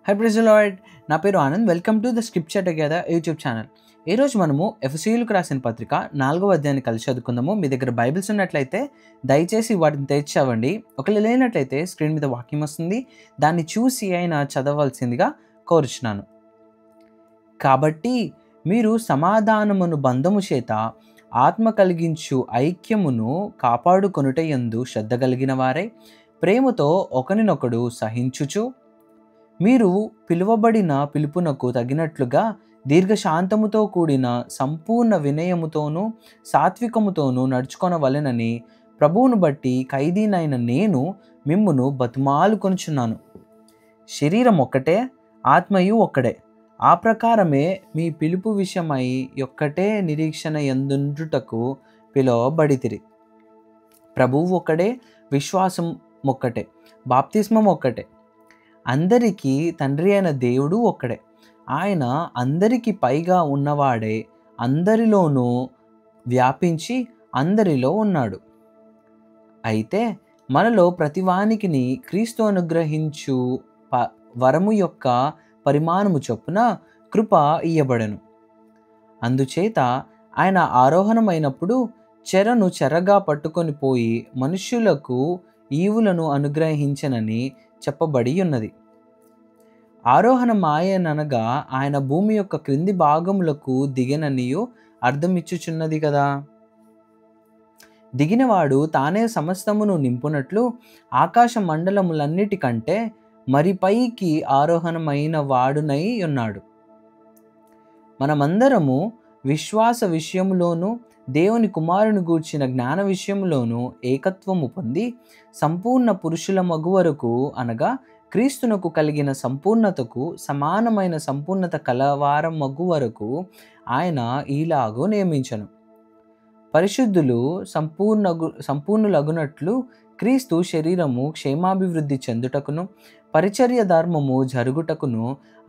High praise the lord. నా పేరు Anand. Welcome to the scripture together YouTube channel. ఈరోజు మనము ఎఫెసీయులకు రాసిన పత్రిక 4వ అధ్యాయాన్ని కలిసి చదువుకుందాము. మీ దగ్గర బైబిల్స్ ఉన్నట్లయితే దయచేసి వాటిని తెరిచి చదవండి. ఒకవేళ లేనట్లయితే స్క్రీన్ మీద వాక్యం వస్తుంది, దాన్ని చూసి అయినా చదవవలసిందిగా కోరుచున్నాను. కాబట్టి మీరు సమాధానమును బంధము చేత ఆత్మ కలిగించు ఐక్యమును కాపాడుకొనుటయందు శ్రద్ధ కలిగిన వారై ప్రేమతో ఒకరినొకడు సహించుచు మీరు పిలువబడిన పిలుపునకు తగినట్లుగా దీర్ఘశాంతముతో కూడిన సంపూర్ణ వినయముతోనూ సాత్వికముతోనూ నడుచుకొనవలెనని ప్రభువును బట్టి ఖైదీనైన నేను మిమ్మును బతిమాలుకొనుచున్నాను. శరీరం ఒక్కటే, ఆత్మయు ఒక్కడే. ఆ ప్రకారమే మీ పిలుపు విషయమై ఒక్కటే నిరీక్షణ యందుండుటకు పిలువబడితిరి. ప్రభువు ఒక్కడే, విశ్వాసం ఒక్కటే, బాప్తిస్మం ఒక్కటే. అందరికీ తండ్రి అయిన దేవుడు ఒక్కడే. ఆయన అందరికీ పైగా ఉన్నవాడే అందరిలోనూ వ్యాపించి అందరిలో ఉన్నాడు. అయితే మనలో ప్రతివానికిని క్రీస్తు అనుగ్రహించు వరము యొక్క పరిమాణము చొప్పున కృప ఇయ్యబడెను. అందుచేత ఆయన ఆరోహణమైనప్పుడు చెరను చెరగా పట్టుకొని పోయి మనుష్యులకు ఈవులను అనుగ్రహించనని చెప్పబడి ఉన్నది. ఆరోహణమాయననగా ఆయన భూమి యొక్క క్రింది భాగములకు దిగననియు అర్థమిచ్చుచున్నది కదా. దిగినవాడు తానే సమస్తమును నింపునట్లు ఆకాశ మండలములన్నిటికంటే మరి పైకి ఆరోహణమైన వాడునై ఉన్నాడు. మనమందరము విశ్వాస విషయములోను దేవుని కుమారుని గూర్చిన జ్ఞాన విషయంలోనూ ఏకత్వము పొంది సంపూర్ణ పురుషుల మగు వరకు, అనగా క్రీస్తునకు కలిగిన సంపూర్ణతకు సమానమైన సంపూర్ణత కలవారం మగు వరకు ఆయన ఈలాగూ నియమించను. పరిశుద్ధులు సంపూర్ణులగునట్లు క్రీస్తు శరీరము క్షేమాభివృద్ధి చెందుటకును పరిచర్య ధర్మము జరుగుటకును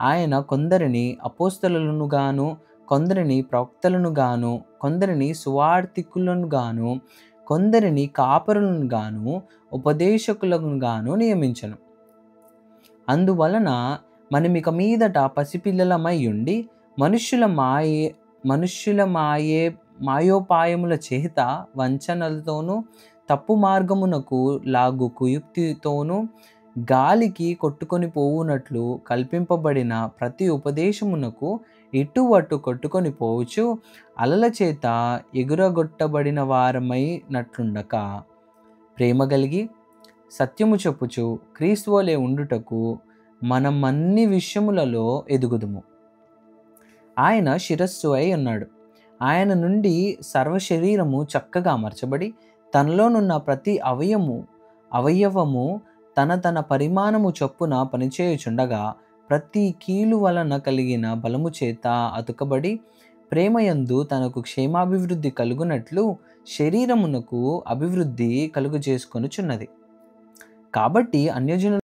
ఆయన కొందరిని అపోస్తలులను గాను, కొందరిని ప్రవక్తలను గాను, కొందరిని సువార్తికులను గాను, కొందరిని కాపరులను గాను, ఉపదేశకులను గాను నియమించను. అందువలన మనమిక మీదట పసిపిల్లలమై ఉండి మనుష్యుల మాయోపాయముల చేత వంచనలతోనూ తప్పు మార్గమునకు లాగు కుయుక్తితోనూ గాలికి కొట్టుకొని పోవునట్లు కల్పింపబడిన ప్రతి ఉపదేశమునకు ఇటువట్టు కొట్టుకొని పోవచ్చు అలల చేత ఎగురగొట్టబడిన వారమైనట్లుండక ప్రేమ కలిగి సత్యము చెప్పుచు క్రీస్తు వలె ఉండుటకు మనం అన్ని విషయములలో ఎదుగుదుము. ఆయన శిరస్సు అయి ఉన్నాడు. ఆయన నుండి సర్వ శరీరము చక్కగా అమర్చబడి తనలోనున్న ప్రతి అవయవము తన పరిమాణము చొప్పున పనిచేయుచుండగా ప్రతి కీలు వలన కలిగిన బలము చేత అతుకబడి ప్రేమయందు తనకు క్షేమాభివృద్ధి కలుగునట్లు శరీరమునకు అభివృద్ధి కలుగజేసుకొనుచున్నది. కాబట్టి అన్యజనుల